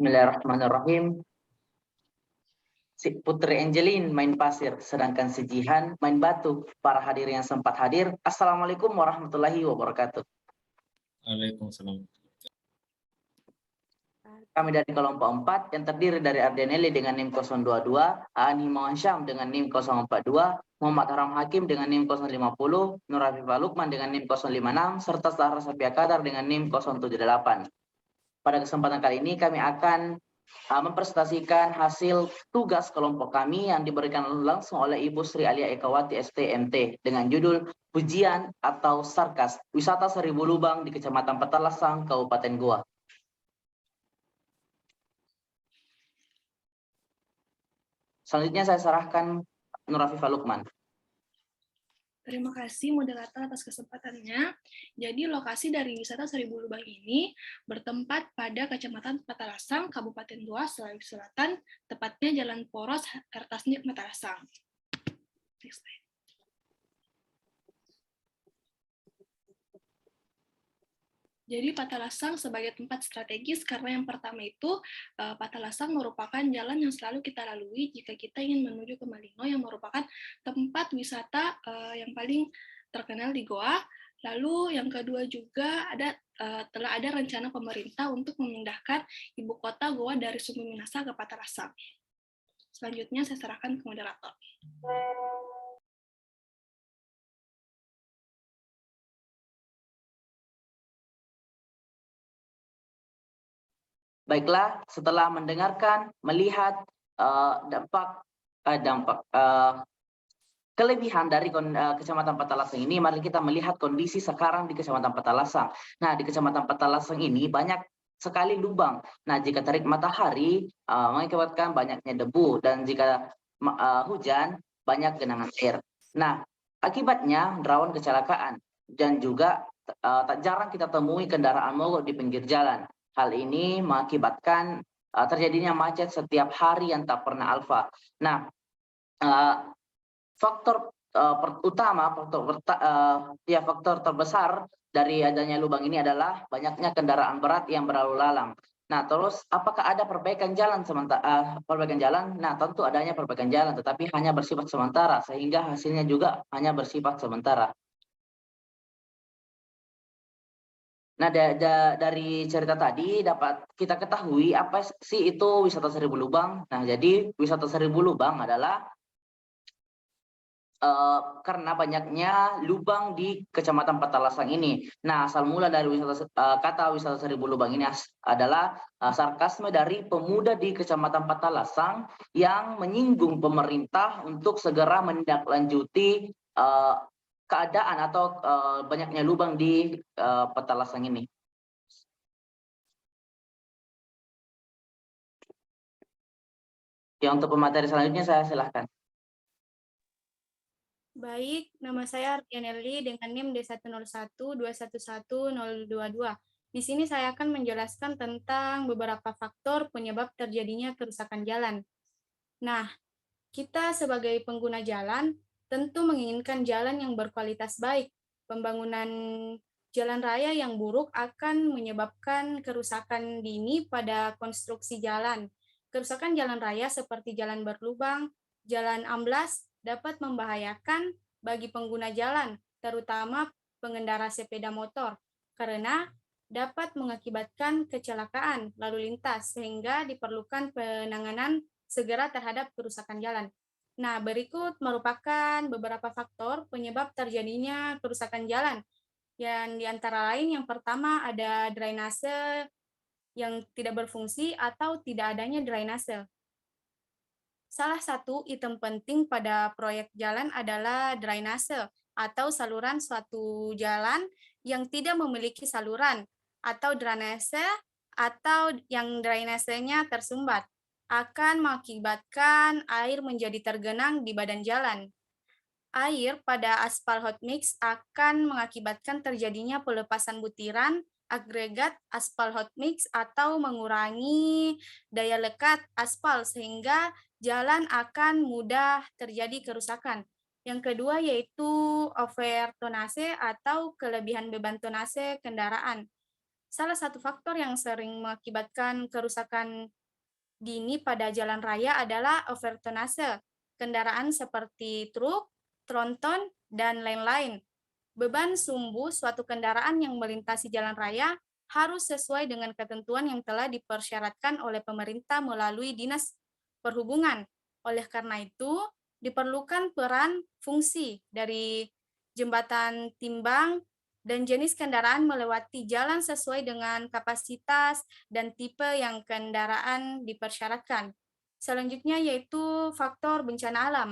Bismillahirrahmanirrahim. Si Putri Angelin main pasir, sedangkan si Jihan main batu. Para hadirin yang sempat hadir, Assalamualaikum warahmatullahi wabarakatuh. Waalaikumsalam. Kami dari kelompok 4 yang terdiri dari Ardenelli dengan NIM 022, Aan Himawan Syam dengan NIM 042, Muhammad Haram Hakim dengan NIM 050, Nur Afifah Lukman dengan NIM 056, serta Zahra Safia Kadar dengan NIM 078. Pada kesempatan kali ini kami akan mempresentasikan hasil tugas kelompok kami yang diberikan langsung oleh Ibu Sri Alia Ekawati STMT dengan judul Pujian atau Sarkas Wisata Seribu Lubang di Kecamatan Petalasang, Kabupaten Goa. Selanjutnya saya serahkan Nur Afifah Lukman. Terima kasih moderator atas kesempatannya. Jadi lokasi dari wisata Seribu Lubang ini bertempat pada Kecamatan Petalasang, Kabupaten Goa, Sulawesi Selatan, tepatnya Jalan Poros, Hertasnik, Petalasang. Next slide. Jadi Petalasang sebagai tempat strategis karena yang pertama itu Petalasang merupakan jalan yang selalu kita lalui jika kita ingin menuju ke Malino yang merupakan tempat wisata yang paling terkenal di Goa. Lalu yang kedua juga telah ada rencana pemerintah untuk memindahkan ibu kota Goa dari Sumber Minasa ke Petalasang. Selanjutnya saya serahkan ke moderator. Baiklah, setelah mendengarkan, melihat kelebihan dari Kecamatan Petalasang ini, mari kita melihat kondisi sekarang di Kecamatan Petalasang. Nah, di Kecamatan Petalasang ini banyak sekali lubang. Nah, jika terik matahari mengakibatkan banyaknya debu, dan jika hujan banyak genangan air. Nah, akibatnya rawan kecelakaan, dan juga tak jarang kita temui kendaraan mogok di pinggir jalan. Hal ini mengakibatkan terjadinya macet setiap hari yang tak pernah alfa. Nah, faktor faktor terbesar dari adanya lubang ini adalah banyaknya kendaraan berat yang berlalu lalang. Nah, terus apakah ada perbaikan jalan perbaikan jalan? Nah, tentu adanya perbaikan jalan, tetapi hanya bersifat sementara, sehingga hasilnya juga hanya bersifat sementara. Nah, dari cerita tadi dapat kita ketahui apa sih itu wisata Seribu Lubang. Nah, jadi wisata Seribu Lubang adalah karena banyaknya lubang di Kecamatan Petalasang ini. Nah, asal mula dari kata wisata Seribu Lubang ini adalah sarkasme dari pemuda di Kecamatan Petalasang yang menyinggung pemerintah untuk segera menindaklanjuti keadaan atau banyaknya lubang di Petalasang ini. Ya, untuk pemateri selanjutnya saya silahkan. Baik, nama saya Ardianelli dengan NIM D101211022. Di sini saya akan menjelaskan tentang beberapa faktor penyebab terjadinya kerusakan jalan. Nah, kita sebagai pengguna jalan tentu menginginkan jalan yang berkualitas baik. Pembangunan jalan raya yang buruk akan menyebabkan kerusakan dini pada konstruksi jalan. Kerusakan jalan raya seperti jalan berlubang, jalan amblas, dapat membahayakan bagi pengguna jalan, terutama pengendara sepeda motor, karena dapat mengakibatkan kecelakaan lalu lintas, sehingga diperlukan penanganan segera terhadap kerusakan jalan. Nah, berikut merupakan beberapa faktor penyebab terjadinya kerusakan jalan. Yang diantara lain, yang pertama ada drainase yang tidak berfungsi atau tidak adanya drainase. Salah satu item penting pada proyek jalan adalah drainase atau saluran suatu jalan yang tidak memiliki saluran, atau drainase atau yang drainasenya tersumbat akan mengakibatkan air menjadi tergenang di badan jalan. Air pada aspal hot mix akan mengakibatkan terjadinya pelepasan butiran agregat aspal hot mix atau mengurangi daya lekat aspal sehingga jalan akan mudah terjadi kerusakan. Yang kedua yaitu overtonase atau kelebihan beban tonase kendaraan. Salah satu faktor yang sering mengakibatkan kerusakan dini pada jalan raya adalah overtonase kendaraan seperti truk, tronton, dan lain-lain. Beban sumbu suatu kendaraan yang melintasi jalan raya harus sesuai dengan ketentuan yang telah dipersyaratkan oleh pemerintah melalui Dinas Perhubungan. Oleh karena itu, diperlukan peran fungsi dari jembatan timbang dan jenis kendaraan melewati jalan sesuai dengan kapasitas dan tipe yang kendaraan dipersyaratkan. Selanjutnya yaitu faktor bencana alam.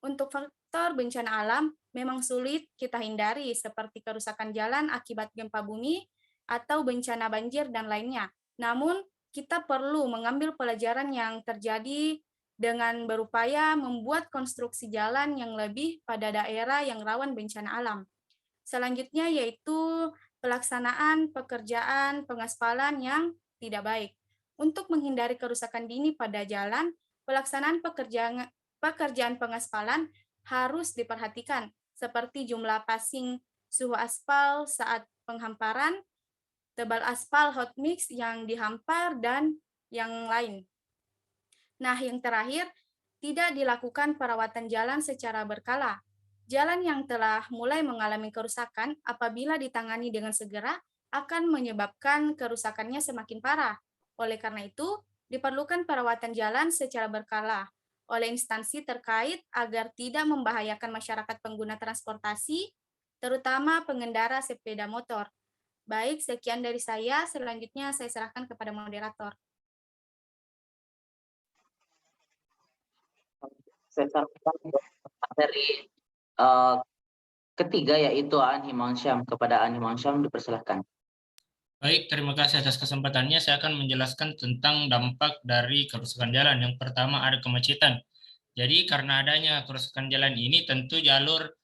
Untuk faktor bencana alam memang sulit kita hindari seperti kerusakan jalan akibat gempa bumi atau bencana banjir dan lainnya. Namun, kita perlu mengambil pelajaran yang terjadi dengan berupaya membuat konstruksi jalan yang lebih pada daerah yang rawan bencana alam. Selanjutnya yaitu pelaksanaan pekerjaan pengaspalan yang tidak baik. Untuk menghindari kerusakan dini pada jalan, pelaksanaan pekerjaan pengaspalan harus diperhatikan, seperti jumlah passing suhu aspal saat penghamparan, tebal aspal hot mix yang dihampar, dan yang lain. Nah, yang terakhir, tidak dilakukan perawatan jalan secara berkala. Jalan yang telah mulai mengalami kerusakan apabila ditangani dengan segera akan menyebabkan kerusakannya semakin parah. Oleh karena itu, diperlukan perawatan jalan secara berkala oleh instansi terkait agar tidak membahayakan masyarakat pengguna transportasi, terutama pengendara sepeda motor. Baik, sekian dari saya. Selanjutnya saya serahkan kepada moderator. Saya sarankan materi ketiga yaitu Aan Himansyam. Kepada Aan Himansyam dipersilahkan. Baik, terima kasih atas kesempatannya. Saya akan menjelaskan tentang dampak dari kerusakan jalan. Yang pertama ada kemacetan. Jadi karena adanya kerusakan jalan ini tentu jalur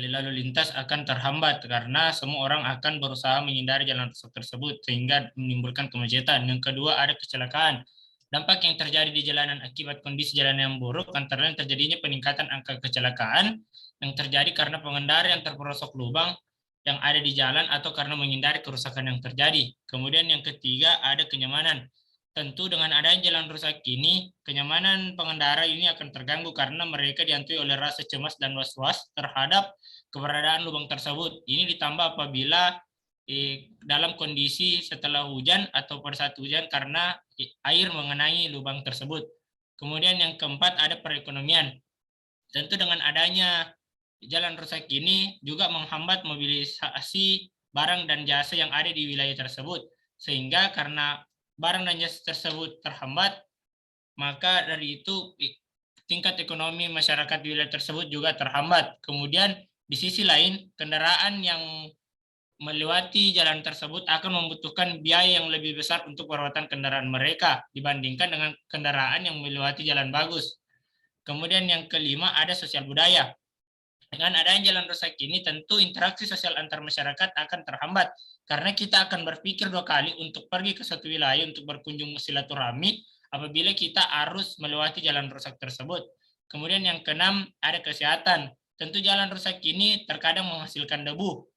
lalu lintas akan terhambat karena semua orang akan berusaha menghindari jalan rusak tersebut sehingga menimbulkan kemacetan. Yang kedua ada kecelakaan. Dampak yang terjadi di jalanan akibat kondisi jalan yang buruk antara lain terjadinya peningkatan angka kecelakaan yang terjadi karena pengendara yang terperosok lubang yang ada di jalan atau karena menghindari kerusakan yang terjadi. Kemudian yang ketiga ada kenyamanan. Tentu dengan adanya jalan rusak ini, kenyamanan pengendara ini akan terganggu karena mereka dihantui oleh rasa cemas dan was-was terhadap keberadaan lubang tersebut. Ini ditambah apabila dalam kondisi setelah hujan atau pada saat hujan karena air mengenai lubang tersebut. Kemudian yang keempat ada perekonomian. Tentu dengan adanya jalan rusak ini juga menghambat mobilisasi barang dan jasa yang ada di wilayah tersebut. Sehingga karena barang dan jasa tersebut terhambat, maka dari itu tingkat ekonomi masyarakat di wilayah tersebut juga terhambat. Kemudian di sisi lain, kendaraan yang melewati jalan tersebut akan membutuhkan biaya yang lebih besar untuk perawatan kendaraan mereka dibandingkan dengan kendaraan yang melewati jalan bagus. Kemudian yang kelima ada sosial budaya. Dengan adanya jalan rusak ini tentu interaksi sosial antar masyarakat akan terhambat karena kita akan berpikir dua kali untuk pergi ke suatu wilayah untuk berkunjung silaturahmi apabila kita harus melewati jalan rusak tersebut. Kemudian yang keenam ada kesehatan. Tentu jalan rusak ini terkadang menghasilkan debu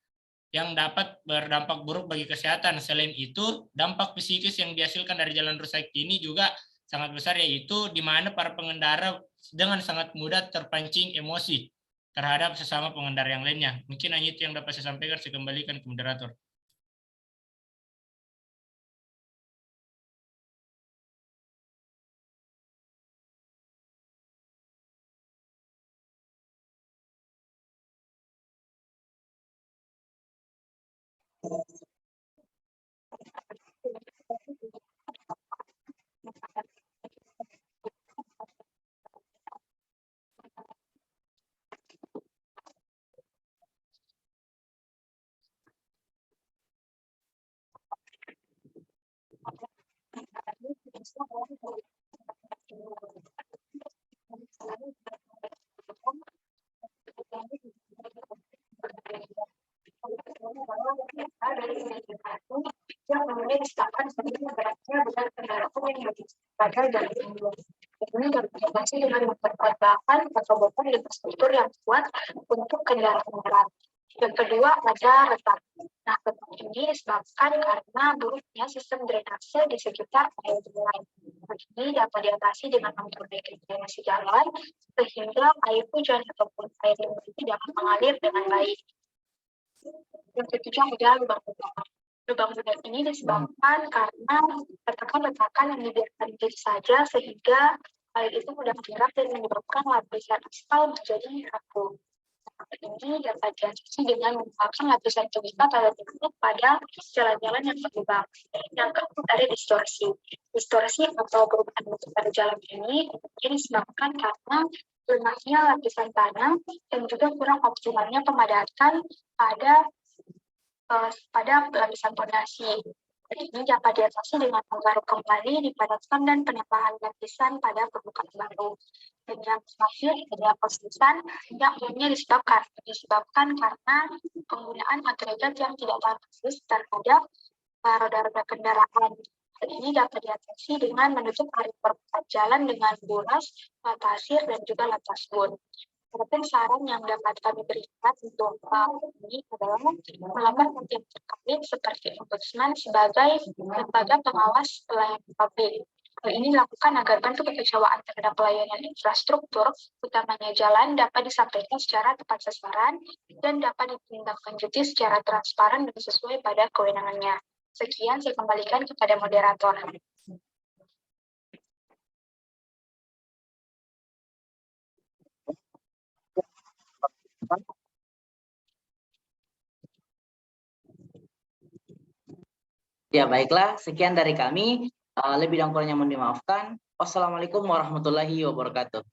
yang dapat berdampak buruk bagi kesehatan. Selain itu, dampak psikis yang dihasilkan dari jalan rusak ini juga sangat besar, yaitu di mana para pengendara dengan sangat mudah terpancing emosi terhadap sesama pengendara yang lainnya. Mungkin hanya itu yang dapat saya sampaikan. Saya kembalikan ke moderator. yang kemudian disahkan sebagai beratnya berat kendaraan yang dipakai dari ini berkoordinasi dengan memperkuat bahan atau beban infrastruktur yang kuat untuk kendaraan berat. Yang kedua ada retak. Nah, retak ini disebabkan karena buruknya sistem drainase di sekitar air jalan. Hal ini dapat diatasi dengan memperbaiki drainase jalan sehingga air hujan ataupun air yang dapat mengalir dengan baik. Yang ketiga ada lubang ludah. Lubang ludah ini disebabkan karena retakan-retakan yang dibiarkan begitu saja sehingga air itu mudah menyerap dan menyebabkan lapisan aspal menjadi rapuh. Ini dapat diatasi dengan menggunakan lapisan pengikat atau tutup pada jalan-jalan yang berlubang. Yang keempat ada distorsi. Distorsi atau perubahan bentuk pada jalan ini disebabkan karena lemahnya lapisan tanah dan juga kurang optimalnya pemadatan pada lapisan fondasi. Ini dapat diatasi dengan menggaruk kembali, dipadatkan, dan penambahan lapisan pada permukaan baru. Dan yang terakhir adalah persisan yang umumnya disebabkan karena penggunaan agregat yang tidak bagus terhadap roda-roda kendaraan. Hal ini dapat diatasi dengan menutup area permukaan jalan dengan bulas, pasir, dan juga latas bun. Adapun saran yang dapat kami berikan untuk ini adalah melakukan yang terkait seperti ombudsman sebagai lembaga pengawas pelayanan publik. Hal ini dilakukan agar bentuk kekecewaan terhadap pelayanan infrastruktur, utamanya jalan, dapat disampaikan secara tepat sasaran dan dapat ditindaklanjuti secara transparan dan sesuai pada kewenangannya. Sekian, saya kembalikan kepada moderator. Ya, baiklah. Sekian dari kami. Lebih dan kurangnya mohon dimaafkan. Wassalamualaikum warahmatullahi wabarakatuh.